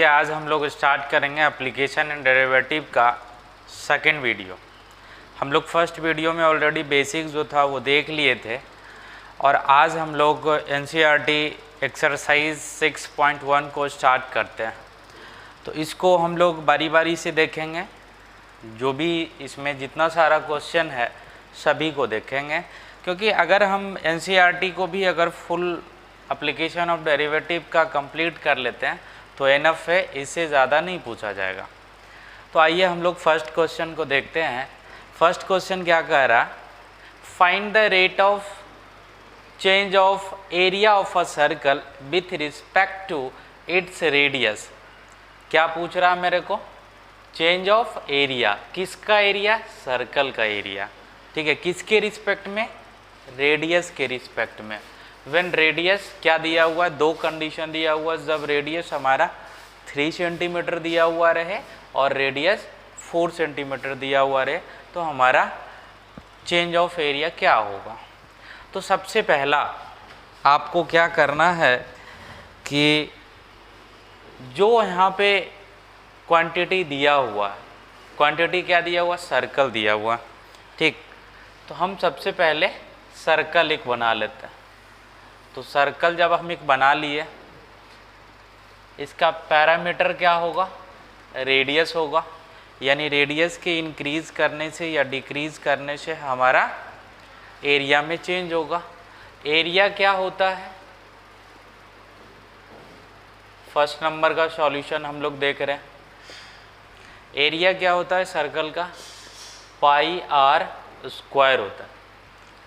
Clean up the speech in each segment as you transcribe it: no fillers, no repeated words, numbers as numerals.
चलिए आज हम लोग स्टार्ट करेंगे एप्लीकेशन एंड डेरिवेटिव का सेकंड वीडियो। हम लोग फर्स्ट वीडियो में ऑलरेडी बेसिक्स जो था वो देख लिए थे और आज हम लोग एनसीईआरटी एक्सरसाइज 6.1 को स्टार्ट करते हैं। तो इसको हम लोग बारी बारी से देखेंगे, जो भी इसमें जितना सारा क्वेश्चन है सभी को देखेंगे, क्योंकि अगर हम एनसीईआरटी को भी अगर फुल एप्लीकेशन ऑफ डेरिवेटिव का कंप्लीट कर लेते हैं तो एनफ है, इससे ज़्यादा नहीं पूछा जाएगा। तो आइए हम लोग फर्स्ट क्वेश्चन को देखते हैं। फर्स्ट क्वेश्चन क्या कह रहा, find the rate of change of area of a circle with respect to its radius. क्या पूछ रहा मेरे को, चेंज ऑफ एरिया, किसका एरिया, सर्कल का एरिया, ठीक है, किसके रिस्पेक्ट में, रेडियस के रिस्पेक्ट में। व्हेन रेडियस क्या दिया हुआ है, दो कंडीशन दिया हुआ है, जब रेडियस हमारा 3 सेंटीमीटर दिया हुआ रहे और रेडियस 4 सेंटीमीटर दिया हुआ रहे तो हमारा चेंज ऑफ एरिया क्या होगा। तो सबसे पहला आपको क्या करना है कि जो यहाँ पे क्वांटिटी दिया हुआ है, क्वांटिटी क्या दिया हुआ, सर्कल दिया हुआ, ठीक। तो हम सबसे पहले सर्कल एक बना लेते हैं। तो सर्कल जब हम एक बना लिए, इसका पैरामीटर क्या होगा, रेडियस होगा, यानी रेडियस के इंक्रीज करने से या डिक्रीज करने से हमारा एरिया में चेंज होगा। एरिया क्या होता है, फर्स्ट नंबर का सॉल्यूशन हम लोग देख रहे हैं। एरिया क्या होता है सर्कल का, पाई आर स्क्वायर होता है,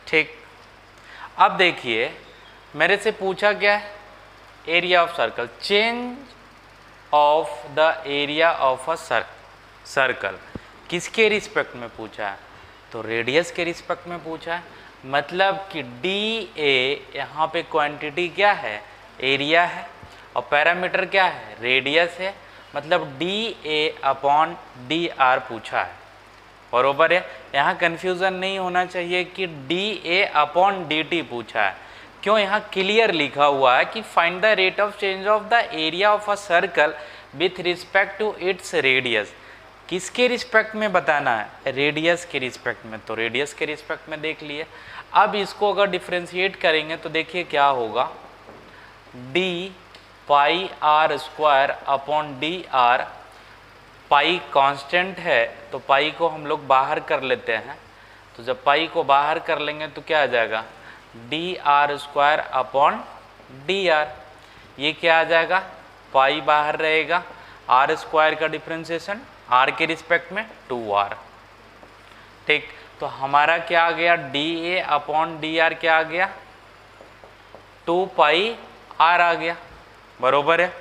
ठीक। अब देखिए मेरे से पूछा क्या है, area of circle, change of the area of a circle, किसके रिस्पेक्ट में पूछा है, तो रेडियस के रिस्पेक्ट में पूछा है। मतलब कि डी ए यहाँ पे क्वांटिटी क्या है, एरिया है, और पैरामीटर क्या है, रेडियस है। मतलब D A upon D are पूछा है, बरोबर है। यहाँ कन्फ्यूज़न नहीं होना चाहिए कि D A upon D T पूछा है, क्यों, यहाँ क्लियर लिखा हुआ है कि find the rate of change of the area of a circle with respect to its radius. किसके रिस्पेक्ट में बताना है, रेडियस के रिस्पेक्ट में। तो रेडियस के रिस्पेक्ट में देख लिए। अब इसको अगर डिफ्रेंशिएट करेंगे तो देखिए क्या होगा, D pi R square upon D R, pi constant है तो पाई को हम लोग बाहर कर लेते हैं। तो जब पाई को बाहर कर लेंगे तो क्या आ जाएगा, D R square upon D are, ये क्या आ जाएगा, पाई बाहर रहेगा, आर स्क्वायर का डिफ्रेंसिएशन आर के रिस्पेक्ट में 2r, ठीक। तो हमारा क्या आ गया, D A upon D are क्या आ गया, 2 पाई आर आ गया, बरोबर है।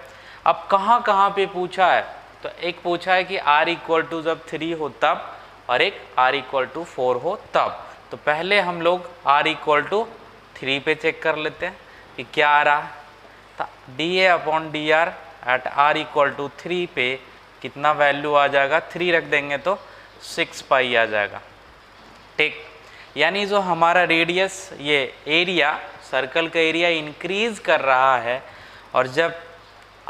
अब कहाँ कहाँ पे पूछा है, तो एक पूछा है कि r इक्वल टू जब 3 हो तब, और एक r इक्वल टू 4 हो तब। तो पहले हम लोग r इक्वल टू 3 पे चेक कर लेते हैं कि क्या आ रहा है। तो D A upon D R at r equal to 3 पे कितना वैल्यू आ जाएगा, 3 रख देंगे तो 6 पाई आ जाएगा, ठीक। यानी जो हमारा रेडियस, ये एरिया, सर्कल का एरिया इंक्रीज कर रहा है, और जब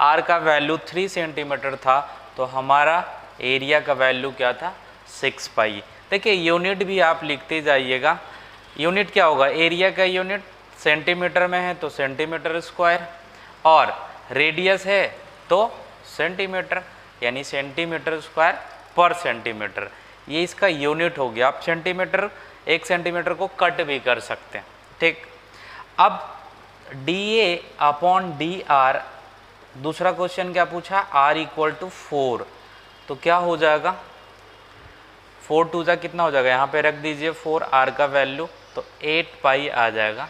r का वैल्यू 3 सेंटीमीटर था तो हमारा एरिया का वैल्यू क्या था, 6 पाई। देखिए यूनिट भी आप लिखते जाइएगा। यूनिट क्या होगा, एरिया का यूनिट सेंटीमीटर में है तो सेंटीमीटर स्क्वायर, और रेडियस है तो सेंटीमीटर, यानी सेंटीमीटर स्क्वायर पर सेंटीमीटर, ये इसका यूनिट हो गया। आप सेंटीमीटर, 1 सेंटीमीटर को कट भी कर सकते हैं, ठीक। अब D A upon D are, दूसरा क्वेश्चन क्या पूछा, r इक्वल टू 4, तो क्या हो जाएगा, 4 टू जा कितना हो जाएगा, यहाँ पे रख दीजिए 4, r का वैल्यू तो 8 पाई आ जाएगा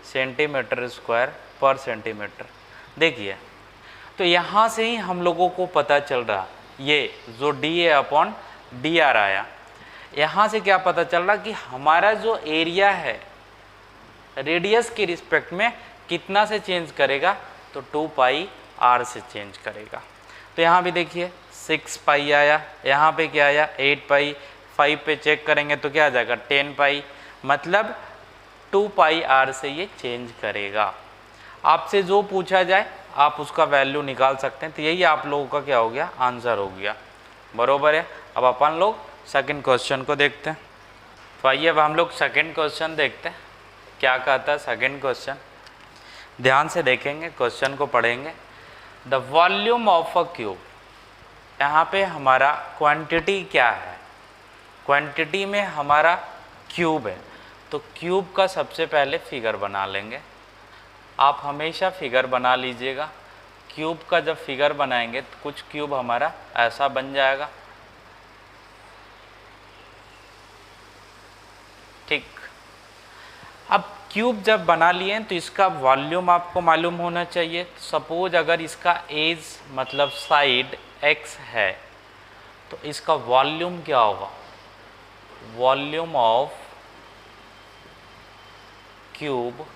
सेंटीमीटर स्क्वायर पर सेंटीमीटर। देखिए तो यहाँ से ही हम लोगों को पता चल रहा, ये जो D A upon D are आया, यहाँ से क्या पता चल रहा कि हमारा जो एरिया है रेडियस के रिस्पेक्ट में कितना से चेंज करेगा, तो 2 पाई आर से चेंज करेगा। तो यहाँ भी देखिए 6 पाई आया, यहाँ पे क्या आया, 8 पाई, 5 पे चेक करेंगे तो क्या आ जाएगा, 10 पाई। मतलब 2 पाई आर से ये चेंज करेगा। आपसे जो पूछा जाए आप उसका वैल्यू निकाल सकते हैं। तो यही आप लोगों का क्या हो गया, आंसर हो गया, बरोबर है। अब अपन लोग सेकंड क्वेश्चन को देखते हैं। तो आइए अब हम लोग सेकंड क्वेश्चन देखते हैं क्या कहता है सेकंड क्वेश्चन। ध्यान से देखेंगे, क्वेश्चन को पढ़ेंगे। The volume of a cube, यहाँ पे हमारा क्वांटिटी क्या है, क्वांटिटी में हमारा क्यूब है। तो क्यूब का सबसे पहले फिगर बना लेंगे। आप हमेशा फिगर बना लीजिएगा। क्यूब का जब फिगर बनाएंगे तो कुछ क्यूब हमारा ऐसा बन जाएगा, ठीक। अब क्यूब जब बना लिए तो इसका वॉल्यूम आपको मालूम होना चाहिए। सपोज अगर इसका एज मतलब साइड x है तो इसका वॉल्यूम क्या होगा, volume of cube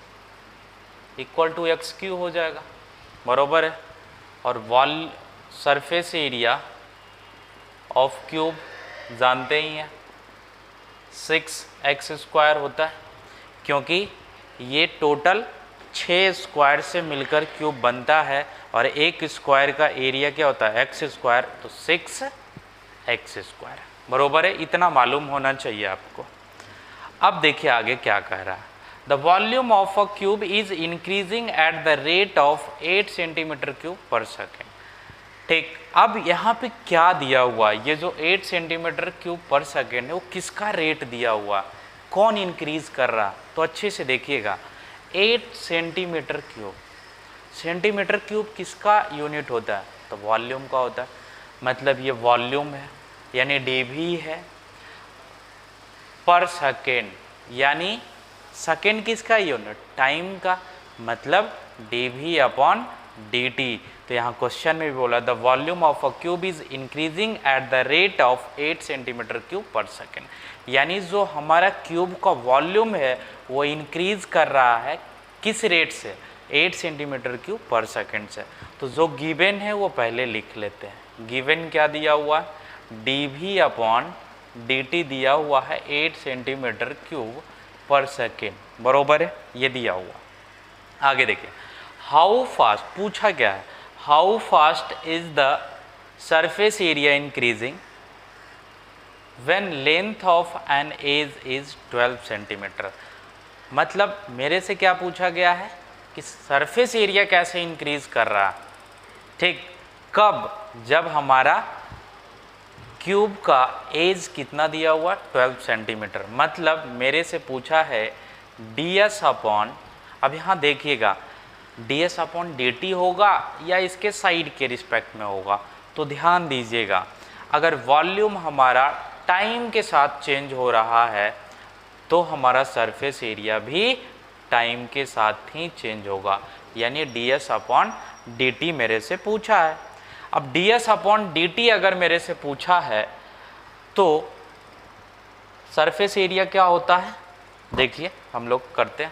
equal to X cube हो जाएगा, बरोबर है। और सरफेस एरिया ऑफ क्यूब जानते ही हैं 6x² होता है, क्योंकि ये टोटल 6 स्क्वायर से मिलकर क्यूब बनता है और एक स्क्वायर का एरिया क्या होता है x², तो 6x², बरोबर है। इतना मालूम होना चाहिए आपको। अब देखिए आगे क्या कह रहा है। The volume of a cube is increasing at the rate of 8 centimetre cube पर सेकेंड, ठीक। अब यहाँ पे क्या दिया हुआ है, ये जो 8 सेंटीमीटर क्यूब पर सेकेंड है वो किसका रेट दिया हुआ, कौन इंक्रीज कर रहा, तो अच्छे से देखिएगा। 8 सेंटीमीटर क्यूब, सेंटीमीटर क्यूब किसका यूनिट होता है, तो वॉल्यूम का होता है। मतलब ये वॉल्यूम है यानी dV है पर सेकेंड, यानी सेकेंड किसका यूनिट, टाइम का, मतलब dV/dt। तो यहाँ क्वेश्चन में भी बोला the volume of a cube is increasing at the rate of 8 centimetre cube पर सेकेंड, यानी जो हमारा क्यूब का वॉल्यूम है वो इंक्रीज कर रहा है किस रेट से, 8 सेंटीमीटर क्यूब पर सेकेंड से। तो जो गिवन है वो पहले लिख लेते हैं। गिवन क्या दिया हुआ है, dV/dt दिया हुआ है 8 सेंटीमीटर क्यूब पर सेकेंड, बरोबर है, ये दिया हुआ। आगे देखिए, हाउ फास्ट पूछा क्या है, how fast is the surface area increasing when length of an edge is 12 centimetre. मतलब मेरे से क्या पूछा गया है कि सरफेस एरिया कैसे इंक्रीज कर रहा है, ठीक। कब, जब हमारा क्यूब का एज कितना दिया हुआ 12 सेंटीमीटर। मतलब मेरे से पूछा है ds/, अब यहाँ देखिएगा ds/dt होगा या इसके साइड के रिस्पेक्ट में होगा। तो ध्यान दीजिएगा, अगर वॉल्यूम हमारा टाइम के साथ चेंज हो रहा है तो हमारा सरफेस एरिया भी टाइम के साथ ही चेंज होगा, यानी ds/dt मेरे से पूछा है। अब ds/dt अगर मेरे से पूछा है तो सरफेस एरिया क्या होता है, देखिए हम लोग करते हैं,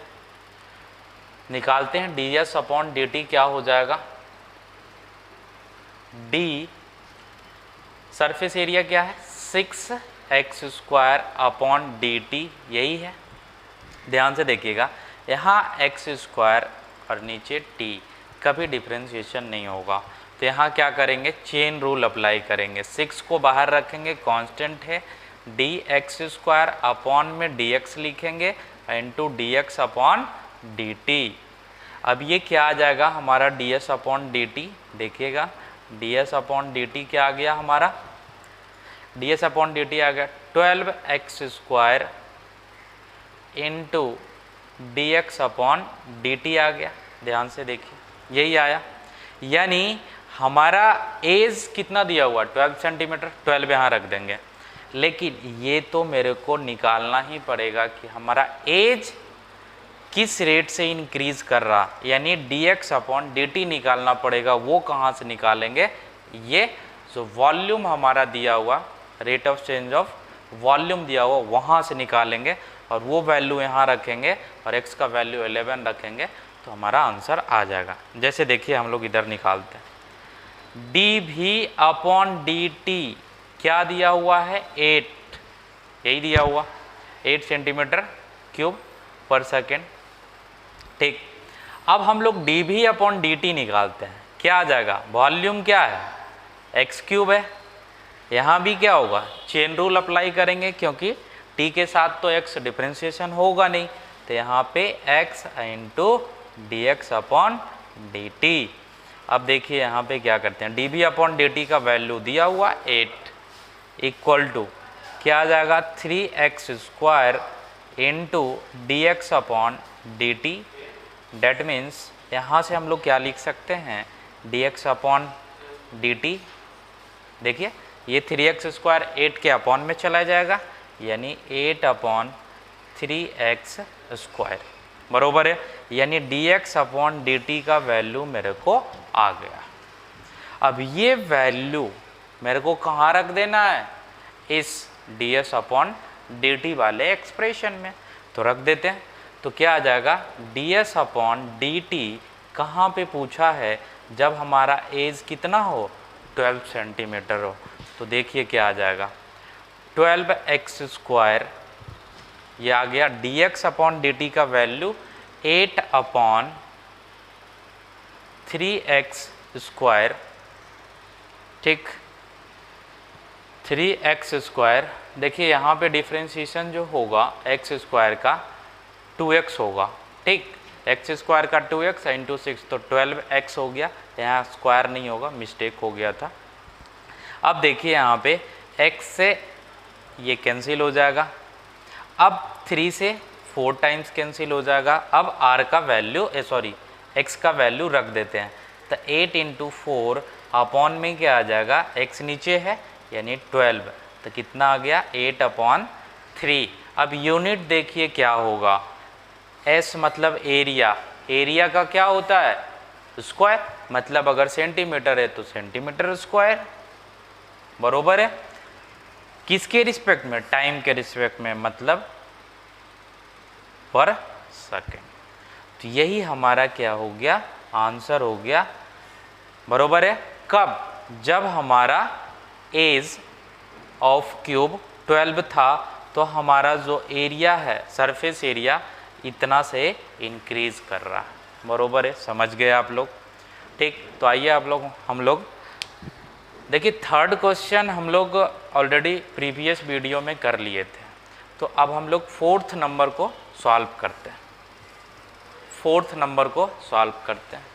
निकालते हैं। ds/dt क्या हो जाएगा, d सरफेस एरिया क्या है 6x²/dt, यही है। ध्यान से देखिएगा, यहाँ x² और नीचे t, कभी डिफ्रेंशिएशन नहीं होगा। तो यहाँ क्या करेंगे, चेन रूल अप्लाई करेंगे। 6 को बाहर रखेंगे, कांस्टेंट है, dx² में dx लिखेंगे इंटू dx/dt। अब ये क्या आ जाएगा हमारा ds/dt, देखिएगा ds/dt क्या आ गया हमारा, ds/dt आ गया 12x² इंटू dx/dt आ गया। ध्यान से देखिए यही आया, यानी हमारा एज कितना दिया हुआ 12 सेंटीमीटर, 12 यहाँ रख देंगे। लेकिन ये तो मेरे को निकालना ही पड़ेगा कि हमारा एज किस रेट से इंक्रीज कर रहा, यानी dx/dt निकालना पड़ेगा। वो कहाँ से निकालेंगे, ये जो वॉल्यूम हमारा दिया हुआ, rate of change of volume दिया हुआ, वहाँ से निकालेंगे और वो वैल्यू यहाँ रखेंगे और x का वैल्यू 11 रखेंगे तो हमारा आंसर आ जाएगा। जैसे देखिए हम लोग इधर निकालते हैं, dV/dt क्या दिया हुआ है 8, यही दिया हुआ 8 सेंटीमीटर क्यूब पर सेकेंड, ठीक। अब हम लोग dV/dt निकालते हैं, क्या आ जाएगा, वॉल्यूम क्या है एक्स क्यूब है। यहाँ भी क्या होगा, चेन रूल अप्लाई करेंगे क्योंकि टी के साथ तो एक्स डिफ्रेंशिएशन होगा नहीं, तो यहाँ पे x into D X upon D T. अब देखिए यहाँ पे क्या करते हैं, D B upon D T का वैल्यू दिया हुआ 8 इक्वल टू क्या आ जाएगा 3x square into D X upon D T. That means यहाँ से हम लोग क्या लिख सकते हैं, D X upon D T. देखिए ये 3x स्क्वायर 8 के अपॉन में चला जाएगा, यानी 8 अपॉन 3x स्क्वायर बरोबर है, यानी dx अपॉन dt का वैल्यू मेरे को आ गया। अब ये वैल्यू मेरे को कहाँ रख देना है, इस ds अपॉन dt वाले एक्सप्रेशन में, तो रख देते हैं। तो क्या आ जाएगा, ds अपॉन dt कहाँ पे पूछा है, जब हमारा एज कितना हो 12 सेंटीमीटर हो। तो देखिए क्या आ जाएगा, 12x स्क्वायर, ये आ गया dx अपॉन dt का वैल्यू 8 अपॉन 3x स्क्वायर, ठीक 3x स्क्वायर। देखिए यहाँ पे डिफ्रेंशिएशन जो होगा x स्क्वायर का 2x होगा, ठीक x स्क्वायर का 2x इंटू 6 तो 12x हो गया, यहाँ स्क्वायर नहीं होगा, मिस्टेक हो गया था। अब देखिए यहाँ पे x से ये कैंसिल हो जाएगा, अब 3 से 4 टाइम्स कैंसिल हो जाएगा। अब r का वैल्यू x का वैल्यू रख देते हैं, तो 8 इंटू 4 अपॉन में क्या आ जाएगा, x नीचे है यानी 12, तो कितना आ गया 8 अपॉन 3। अब यूनिट देखिए क्या होगा, s मतलब एरिया, एरिया का क्या होता है स्क्वायर, मतलब अगर सेंटीमीटर है तो सेंटीमीटर स्क्वायर बरोबर है, किसके रिस्पेक्ट में, टाइम के रिस्पेक्ट में, मतलब पर सेकेंड। तो यही हमारा क्या हो गया, आंसर हो गया बरोबर है। कब, जब हमारा एज ऑफ क्यूब 12 था, तो हमारा जो एरिया है सरफेस एरिया इतना से इंक्रीज कर रहा है बरोबर है। समझ गए आप लोग, ठीक। तो आइए हम लोग देखिए थर्ड क्वेश्चन हम लोग ऑलरेडी प्रीवियस वीडियो में कर लिए थे, तो अब हम लोग फोर्थ नंबर को सॉल्व करते हैं। फोर्थ नंबर को सॉल्व करते हैं।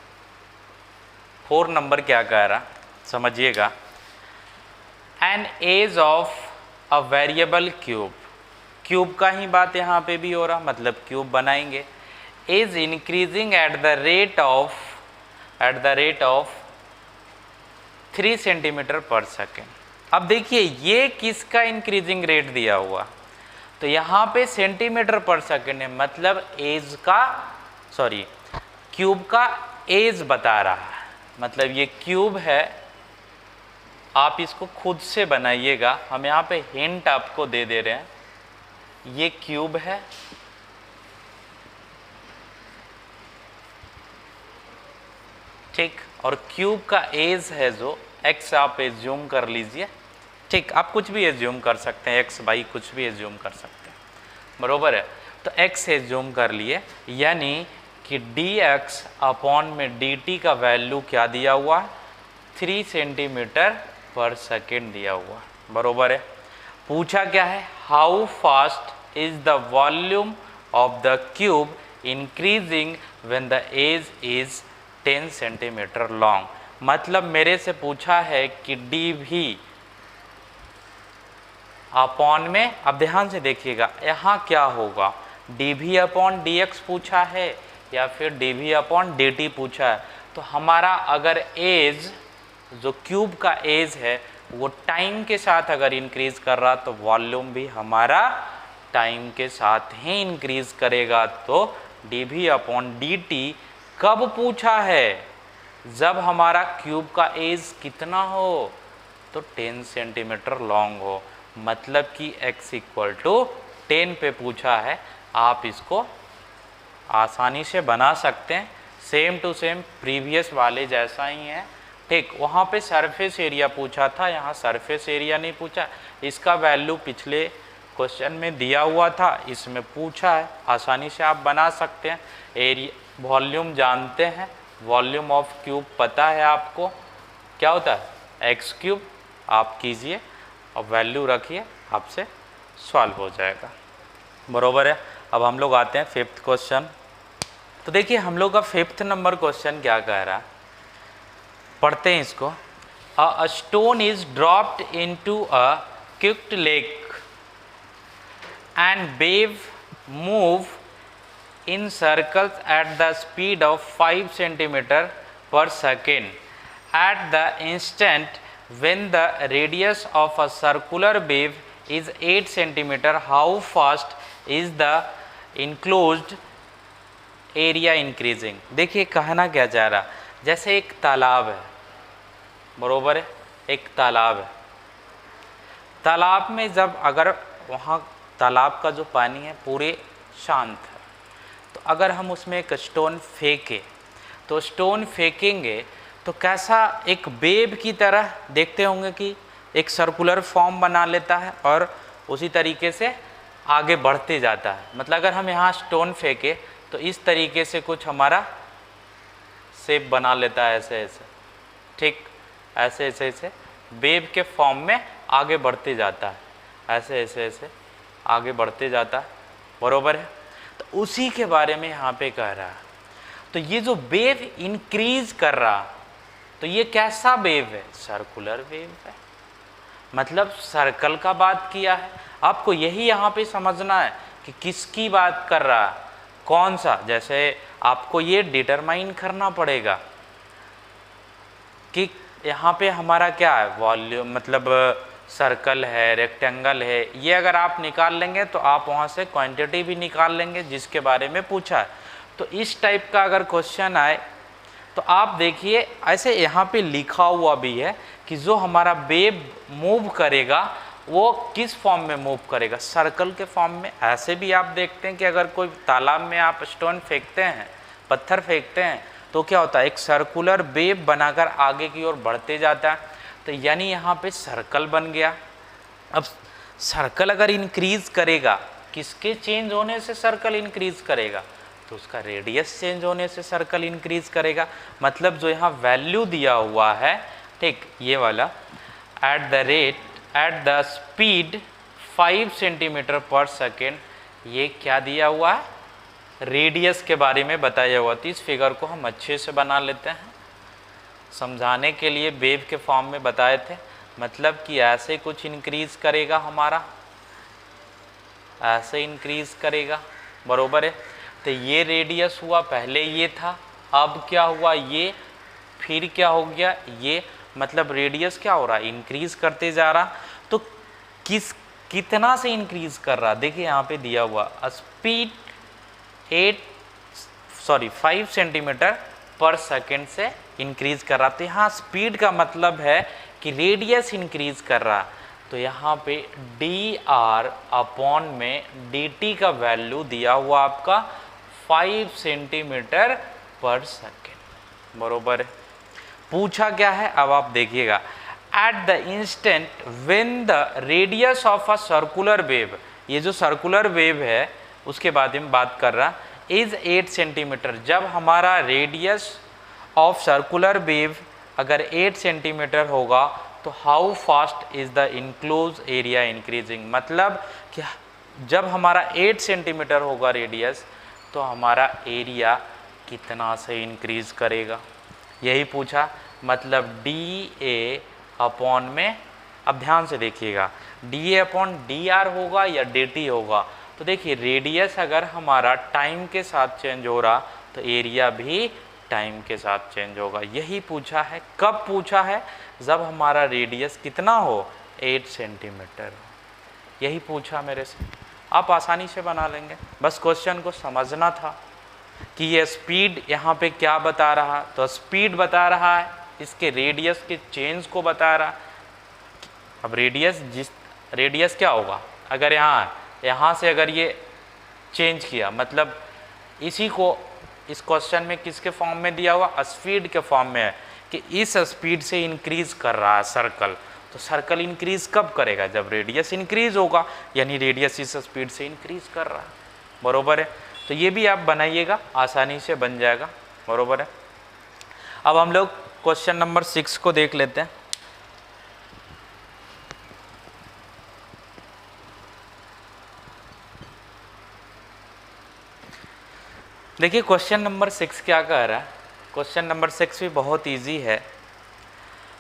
4 नंबर क्या कह रहा समझिएगा, an edge of a variable cube, cube का ही बात यहाँ पे भी हो रहा, मतलब क्यूब बनाएंगे, is increasing at the rate of 3 centimetre पर सेकेंड। अब देखिए ये किसका इंक्रीजिंग रेट दिया हुआ, तो यहाँ पे सेंटीमीटर पर सेकेंड है, मतलब एज का क्यूब का एज बता रहा है, मतलब ये क्यूब है। आप इसको खुद से बनाइएगा, हम यहाँ पे हिंट आपको दे दे रहे हैं, ये क्यूब है, ठीक, और क्यूब का एज है जो x आप एज्यूम कर लीजिए, ठीक, आप कुछ भी एज्यूम कर सकते हैं, x बाई कुछ भी एज्यूम कर सकते हैं बरोबर है। तो x एज्यूम कर लिए, यानी कि dx अपॉन में dt का वैल्यू क्या दिया हुआ, 3 सेंटीमीटर पर सेकेंड दिया हुआ बरोबर है। पूछा क्या है, how fast is the volume of the cube increasing when the edge is 10 centimetre long, मतलब मेरे से पूछा है कि डी भी अपॉन में, अब ध्यान से देखिएगा यहाँ क्या होगा, डी भी अपॉन डी एक्स पूछा है या फिर डी भी अपॉन डी टी पूछा है। तो हमारा अगर एज जो क्यूब का एज है वो टाइम के साथ अगर इंक्रीज कर रहा, तो वॉल्यूम भी हमारा टाइम के साथ ही इंक्रीज करेगा। तो डी भी अपॉन डी टी कब पूछा है, जब हमारा क्यूब का एज कितना हो, तो 10 सेंटीमीटर लॉन्ग हो, मतलब कि x इक्वल टू 10 पे पूछा है। आप इसको आसानी से बना सकते हैं, सेम टू सेम प्रीवियस वाले जैसा ही है, ठीक। वहाँ पे सरफेस एरिया पूछा था, यहाँ सरफेस एरिया नहीं पूछा, इसका वैल्यू पिछले क्वेश्चन में दिया हुआ था, इसमें पूछा है, आसानी से आप बना सकते हैं। एरिया वॉल्यूम जानते हैं, वॉल्यूम ऑफ क्यूब पता है आपको क्या होता है, एक्स क्यूब। आप कीजिए और वैल्यू रखिए, आपसे सॉल्व हो जाएगा। बरोबर है। अब हम लोग आते हैं फिफ्थ क्वेश्चन। तो देखिए हम लोग का फिफ्थ नंबर क्वेश्चन क्या कह रहा है, पढ़ते हैं इसको। A stone is dropped into a quick lake and wave move in circles at the speed of 5 centimeter per second. At the instant when the radius of a circular wave is 8 centimeter, how fast is the enclosed area increasing? देखिए कहना क्या चाह रहा, जैसे एक तालाब है, बरोबर है, एक तालाब है। तालाब में जब अगर वहाँ तालाब का जो पानी है पूरे शांत है, तो अगर हम उसमें एक स्टोन फेंकें, तो स्टोन फेंकेंगे तो कैसा एक वेव की तरह देखते होंगे कि एक सर्कुलर फॉर्म बना लेता है और उसी तरीके से आगे बढ़ते जाता है। मतलब अगर हम यहाँ स्टोन फेंके तो इस तरीके से कुछ हमारा शेप बना लेता है, ऐसे ऐसे, ठीक, ऐसे ऐसे ऐसे वेव के फॉर्म में आगे बढ़ते जाता है, ऐसे ऐसे ऐसे आगे बढ़ते जाता है, बरोबर है। तो उसी के बारे में यहाँ पे कह रहा है। तो ये जो वेव इंक्रीज कर रहा, तो ये कैसा वेव है, सर्कुलर वेव है, मतलब सर्कल का बात किया है। आपको यही यहाँ पे समझना है कि किसकी बात कर रहा है, कौन सा। जैसे आपको ये डिटरमाइन करना पड़ेगा कि यहाँ पे हमारा क्या है, वॉल्यूम, मतलब सर्कल है, रेक्टेंगल है, ये अगर आप निकाल लेंगे तो आप वहाँ से क्वांटिटी भी निकाल लेंगे जिसके बारे में पूछा है। तो इस टाइप का अगर क्वेश्चन आए तो आप देखिए ऐसे यहाँ पे लिखा हुआ भी है कि जो हमारा वेव मूव करेगा वो किस फॉर्म में मूव करेगा, सर्कल के फॉर्म में। ऐसे भी आप देखते हैं कि अगर कोई तालाब में आप स्टोन फेंकते हैं, पत्थर फेंकते हैं, तो क्या होता है, एक सर्कुलर वेव बनाकर आगे की ओर बढ़ते जाता है। तो यानी यहाँ पे सर्कल बन गया। अब सर्कल अगर इंक्रीज करेगा, किसके चेंज होने से सर्कल इंक्रीज करेगा, तो उसका रेडियस चेंज होने से सर्कल इंक्रीज करेगा। मतलब जो यहाँ वैल्यू दिया हुआ है, ठीक, ये वाला, एट द स्पीड 5 सेंटीमीटर पर सेकेंड, ये क्या दिया हुआ है, रेडियस के बारे में बताया हुआ। तो इस फिगर को हम अच्छे से बना लेते हैं, समझाने के लिए वेव के फॉर्म में बताए थे। मतलब कि ऐसे कुछ इंक्रीज करेगा हमारा, ऐसे इंक्रीज करेगा, बरोबर है। तो ये रेडियस हुआ, पहले ये था, अब क्या हुआ, ये, फिर क्या हो गया ये। मतलब रेडियस क्या हो रहा है, इंक्रीज करते जा रहा। तो कितना से इंक्रीज कर रहा, देखिए यहाँ पे दिया हुआ स्पीड 5 सेंटीमीटर पर सेकेंड से इंक्रीज कर रहा। तो यहाँ स्पीड का मतलब है कि रेडियस इंक्रीज कर रहा। तो यहाँ पे dr अपॉन में dt का वैल्यू दिया हुआ आपका 5 सेंटीमीटर पर सेकेंड, बरोबर है। पूछा क्या है, अब आप देखिएगा, at the instant when the radius of a circular wave, ये जो सर्कुलर वेव है उसके बारे में बात कर रहा, इज 8 सेंटीमीटर, जब हमारा रेडियस ऑफ सर्कुलर वेव अगर 8 सेंटीमीटर होगा तो how fast is the enclose area increasing. मतलब कि जब हमारा 8 सेंटीमीटर होगा रेडियस तो हमारा एरिया कितना से इंक्रीज करेगा, यही पूछा। मतलब डी ए अपॉन में, अब ध्यान से देखिएगा, D A upon D are होगा या डी टी होगा। तो देखिए रेडियस अगर हमारा टाइम के साथ चेंज हो रहा तो एरिया भी टाइम के साथ चेंज होगा। यही पूछा है। कब पूछा है, जब हमारा रेडियस कितना हो, 8 सेंटीमीटर हो। यही पूछा मेरे से, आप आसानी से बना लेंगे। बस क्वेश्चन को समझना था कि ये स्पीड यहाँ पे क्या बता रहा, तो स्पीड बता रहा है, इसके रेडियस के चेंज को बता रहा। अब रेडियस क्या होगा, अगर यहाँ से अगर ये चेंज किया, मतलब इसी को इस क्वेश्चन में किसके फॉर्म में दिया हुआ, स्पीड के फॉर्म में है कि इस स्पीड से इंक्रीज कर रहा है सर्कल। तो सर्कल इंक्रीज कब करेगा, जब रेडियस इंक्रीज होगा, यानी रेडियस इस स्पीड से इंक्रीज कर रहा है, बरोबर है। तो ये भी आप बनाइएगा, आसानी से बन जाएगा, बरोबर है। अब हम लोग क्वेश्चन नंबर 6 को देख लेते हैं। देखिए क्वेश्चन नंबर 6 क्या कह रहा है। क्वेश्चन नंबर 6 भी बहुत इजी है।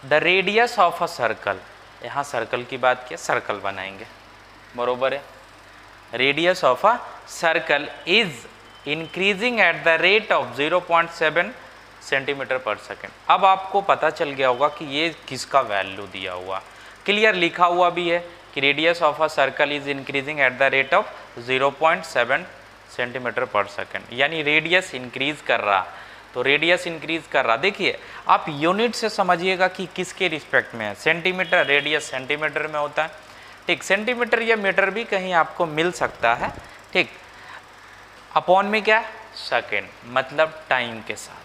The radius of a circle, यहाँ सर्कल की बात की, सर्कल बनाएंगे, बरोबर है। Radius of a circle is increasing at the rate of 0.7 centimetre पर सेकेंड। अब आपको पता चल गया होगा कि ये किसका वैल्यू दिया हुआ, क्लियर लिखा हुआ भी है कि radius of a circle is increasing at the rate of 0.7 centimetre पर सेकेंड, यानी रेडियस इंक्रीज कर रहा। तो रेडियस इंक्रीज कर रहा, देखिए आप यूनिट से समझिएगा कि किसके रिस्पेक्ट में है। सेंटीमीटर, रेडियस सेंटीमीटर में होता है, ठीक। सेंटीमीटर या मीटर भी कहीं आपको मिल सकता है, ठीक। अपॉन में क्या, सेकेंड, मतलब टाइम के साथ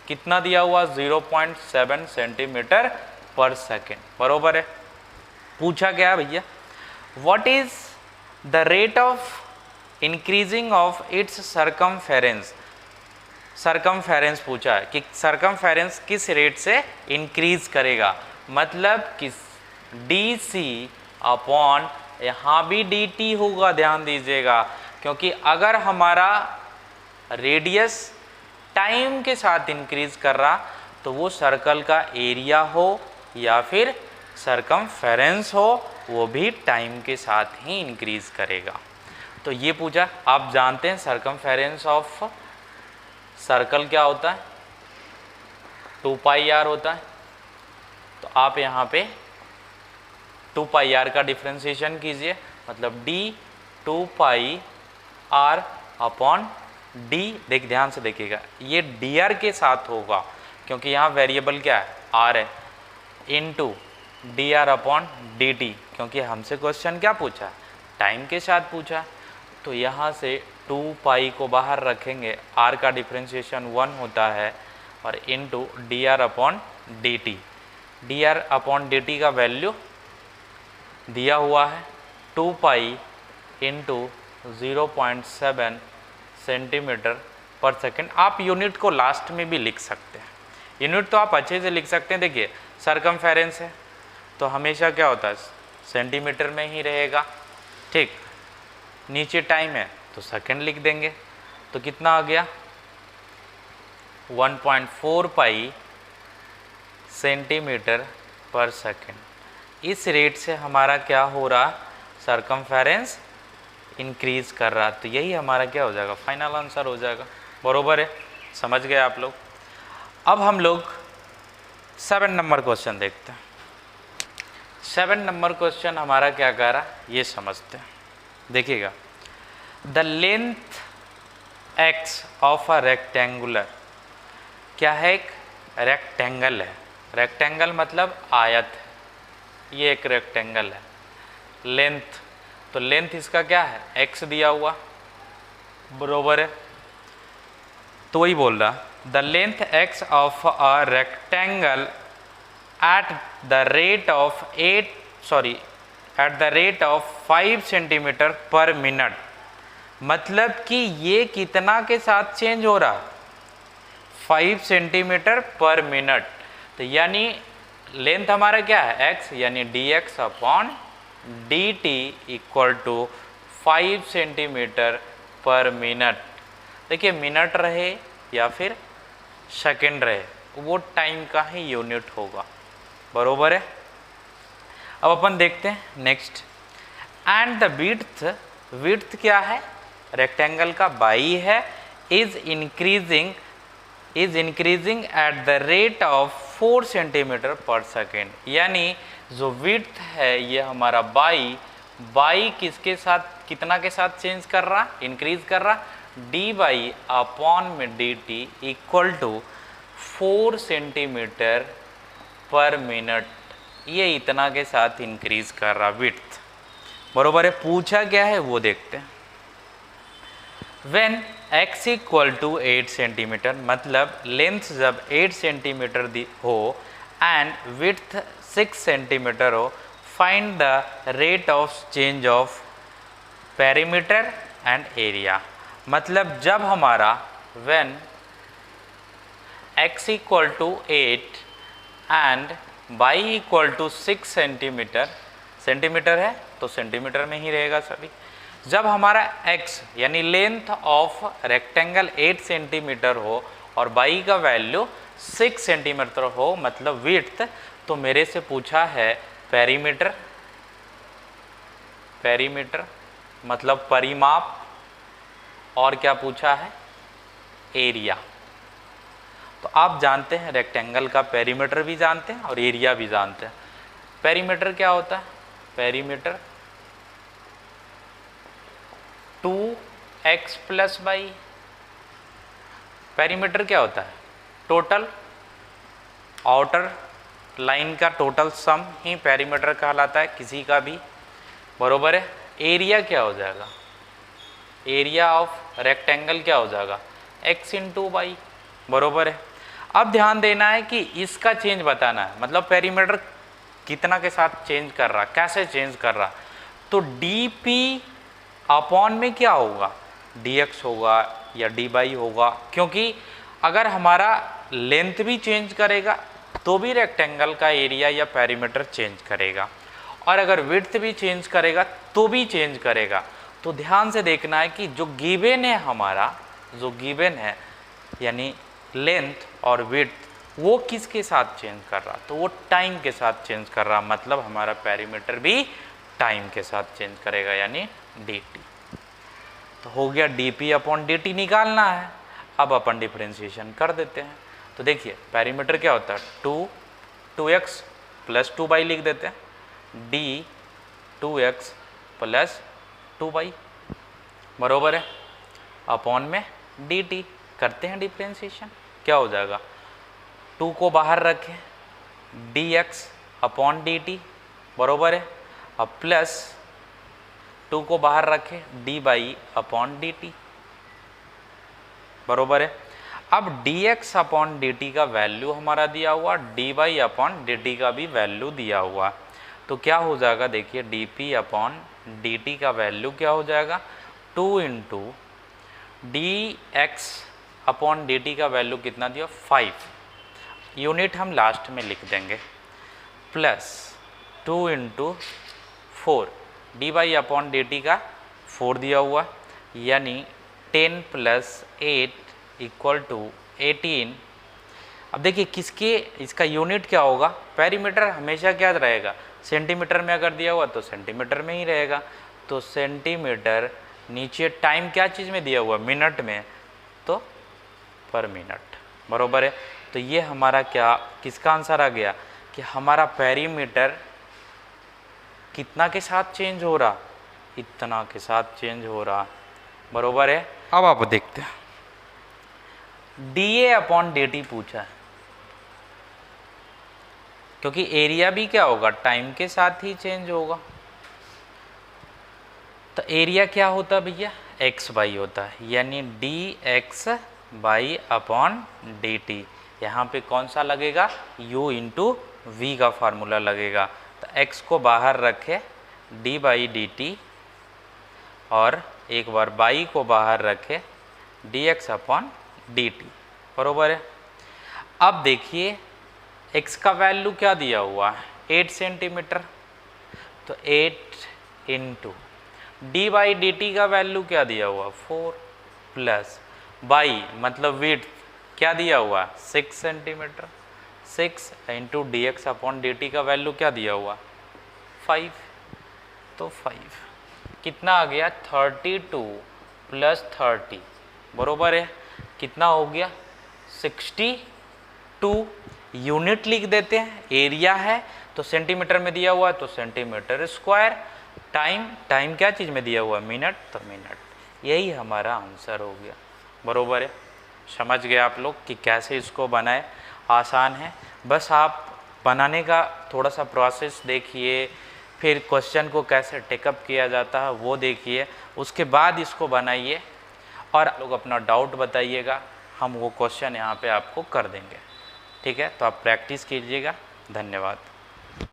कितना दिया हुआ, 0.7 सेंटीमीटर पर सेकेंड, बरोबर है। पूछा क्या भैया, what is the rate of increasing of its circumference. Circumference पूछा है कि सरकमफेरेंस किस रेट से इंक्रीज करेगा, मतलब किस, डी सी अपॉन, यहाँ भी डी टी होगा, ध्यान दीजिएगा, क्योंकि अगर हमारा रेडियस टाइम के साथ इंक्रीज कर रहा तो वो सर्कल का एरिया हो या फिर सरकमफेरेंस हो, वो भी टाइम के साथ ही इंक्रीज करेगा। तो ये पूछा, आप जानते हैं सरकमफेरेंस ऑफ सर्कल क्या होता है, 2πr होता है। तो आप यहाँ पे 2πr का डिफ्रेंसिएशन कीजिए, मतलब d 2πr अपॉन d, देख ध्यान से देखिएगा, ये dr के साथ होगा क्योंकि यहाँ वेरिएबल क्या है, r है, इनटू dr अपॉन dt, क्योंकि हमसे क्वेश्चन क्या पूछा, टाइम के साथ पूछा। तो यहाँ से 2π को बाहर रखेंगे, r का डिफ्रेंसिएशन 1 होता है, और into dr upon dt। dr upon dt का वैल्यू दिया हुआ है 2π इंटू 0.7 सेंटीमीटर पर सेकेंड। आप यूनिट को लास्ट में भी लिख सकते हैं, यूनिट तो आप अच्छे से लिख सकते हैं। देखिए सरकमफेरेंस है तो हमेशा क्या होता है, सेंटीमीटर में ही रहेगा, ठीक। नीचे टाइम है तो सेकेंड लिख देंगे, तो कितना आ गया, 1.4π सेंटीमीटर पर सेकेंड। इस रेट से हमारा क्या हो रहा, सरकमफेरेंस इंक्रीज कर रहा। तो यही हमारा क्या हो जाएगा, फाइनल आंसर हो जाएगा, बरोबर है। समझ गए आप लोग। अब हम लोग 7 नंबर क्वेश्चन देखते हैं। 7 नंबर क्वेश्चन हमारा क्या कह रहा, ये समझते हैं। देखिएगा, the length x of a rectangular, क्या है, एक रेक्टेंगल है, रेक्टेंगल मतलब आयत है, ये एक रेक्टेंगल है। लेंथ, तो लेंथ इसका क्या है, x दिया हुआ, बरोबर है। तो वही बोल रहा, the length x of a rectangle at the rate of 5 centimetre पर मिनट, मतलब कि ये कितना के साथ चेंज हो रहा, 5 सेंटीमीटर पर मिनट। तो यानी लेंथ हमारा क्या है, x, यानी dx upon dt equal to 5 centimetre पर मिनट। देखिए मिनट रहे या फिर सेकेंड रहे, वो टाइम का ही यूनिट होगा, बरोबर है। अब अपन देखते हैं next, and the width, width क्या है, रेक्टेंगल का बाई है, is increasing at the rate of 4 centimetre पर सेकेंड। यानी जो विड्थ है ये हमारा बाई किसके साथ, कितना के साथ चेंज कर रहा, इंक्रीज कर रहा, डी बाई अपॉन में D T equal to 4 centimetre पर मिनट, ये इतना के साथ इंक्रीज कर रहा विड्थ, बरोबर है। पूछा क्या है वो देखते हैं। When x equal to 8 centimetre, मतलब लेंथ जब 8 सेंटीमीटर हो एंड विड्थ 6 सेंटीमीटर हो, find the rate of change of perimeter and area. मतलब जब हमारा when x equal to 8 and y equal to 6 centimetre, centimetre है तो सेंटीमीटर में ही रहेगा सभी। जब हमारा x यानी लेंथ ऑफ रेक्टेंगल 8 सेंटीमीटर हो और y का वैल्यू 6 सेंटीमीटर हो, मतलब विड्थ, तो मेरे से पूछा है पेरीमीटर, पेरीमीटर मतलब परिमाप, और क्या पूछा है, एरिया। तो आप जानते हैं रेक्टेंगल का पेरीमीटर भी जानते हैं और एरिया भी जानते हैं। पेरीमीटर क्या होता है, perimeter 2x plus Y. Perimeter क्या होता है, टोटल आउटर लाइन का टोटल सम ही पेरीमीटर कहलाता है किसी का भी, बरोबर है। एरिया क्या हो जाएगा, एरिया ऑफ रेक्टेंगल क्या हो जाएगा, x इंटू वाई, बरोबर है। अब ध्यान देना है कि इसका चेंज बताना है, मतलब पेरीमीटर कितना के साथ चेंज कर रहा, कैसे चेंज कर रहा। तो dp अपॉन में क्या होगा, dx होगा या dy होगा, क्योंकि अगर हमारा लेंथ भी चेंज करेगा तो भी रेक्टेंगल का एरिया या पेरीमीटर चेंज करेगा, और अगर विड्थ भी चेंज करेगा तो भी चेंज करेगा। तो ध्यान से देखना है कि जो गिवन है हमारा, जो गिवन है यानी लेंथ और विड्थ, वो किसके साथ चेंज कर रहा, तो वो टाइम के साथ चेंज कर रहा, मतलब हमारा पेरीमीटर भी टाइम के साथ चेंज करेगा यानी dt। तो हो गया dp अपॉन dt निकालना है। अब अपन डिफरेंशिएशन कर देते हैं। तो देखिए पेरीमीटर क्या होता है, 2x प्लस 2y लिख देते हैं, d 2x प्लस 2y, बरोबर है, अपॉन में dt। करते हैं डिफरेंशिएशन, क्या हो जाएगा, 2 को बाहर रखें, dx अपॉन dt, बरोबर है, अब प्लस 2 को बाहर रखें, dy अपॉन dt, बरोबर है। अब dx अपॉन dt का वैल्यू हमारा दिया हुआ, dy अपॉन dt का भी वैल्यू दिया हुआ, तो क्या हो जाएगा, देखिए dp अपॉन dt का वैल्यू क्या हो जाएगा, 2 इंटू dx अपॉन dt का वैल्यू कितना दिया, 5, यूनिट हम लास्ट में लिख देंगे, plus 2 into 4 dy upon dt का 4 दिया हुआ, यानी 10 प्लस 8 इक्वल टू 18। अब देखिए किसके, इसका यूनिट क्या होगा, पेरीमीटर हमेशा क्या रहेगा, सेंटीमीटर में अगर दिया हुआ तो सेंटीमीटर में ही रहेगा, तो सेंटीमीटर, नीचे टाइम क्या चीज़ में दिया हुआ, मिनट में, तो पर मिनट, बरोबर है। तो ये हमारा क्या, किसका आंसर आ गया कि हमारा पेरीमीटर कितना के साथ चेंज हो रहा, इतना के साथ चेंज हो रहा, बरोबर है। अब आप देखते हैं dA अपॉन dt पूछा है, क्योंकि एरिया भी क्या होगा, टाइम के साथ ही चेंज होगा। तो एरिया क्या होता है भैया, एक्स बाई होता है, यानी dx बाई अपॉन dt। यहाँ पे कौन सा लगेगा, u इंटू वी का फार्मूला लगेगा। तो x को बाहर रखे, d बाई dt, और एक बार y को बाहर रखे, dx अपॉन dt, बरोबर है। अब देखिए x का वैल्यू क्या दिया हुआ है, 8 सेंटीमीटर, तो 8 into D by D T का वैल्यू क्या दिया हुआ, 4, प्लस बाई मतलब विड्थ क्या दिया हुआ, 6 centimetre, 6 into D X upon D T का वैल्यू क्या दिया हुआ, 5, तो 5 कितना आ गया, 32 प्लस 30, बरोबर है, कितना हो गया, 62। यूनिट लिख देते हैं, एरिया है तो सेंटीमीटर में दिया हुआ है तो सेंटीमीटर स्क्वायर, टाइम क्या चीज़ में दिया हुआ है, मिनट, तो मिनट। यही हमारा आंसर हो गया, बरोबर है। समझ गए आप लोग कि कैसे इसको बनाए, आसान है, बस आप बनाने का थोड़ा सा प्रोसेस देखिए, फिर क्वेश्चन को कैसे टेकअप किया जाता है वो देखिए, उसके बाद इसको बनाइए और आप लोग अपना डाउट बताइएगा, हम वो क्वेश्चन यहाँ पे आपको कर देंगे, ठीक है। तो आप प्रैक्टिस कीजिएगा, धन्यवाद।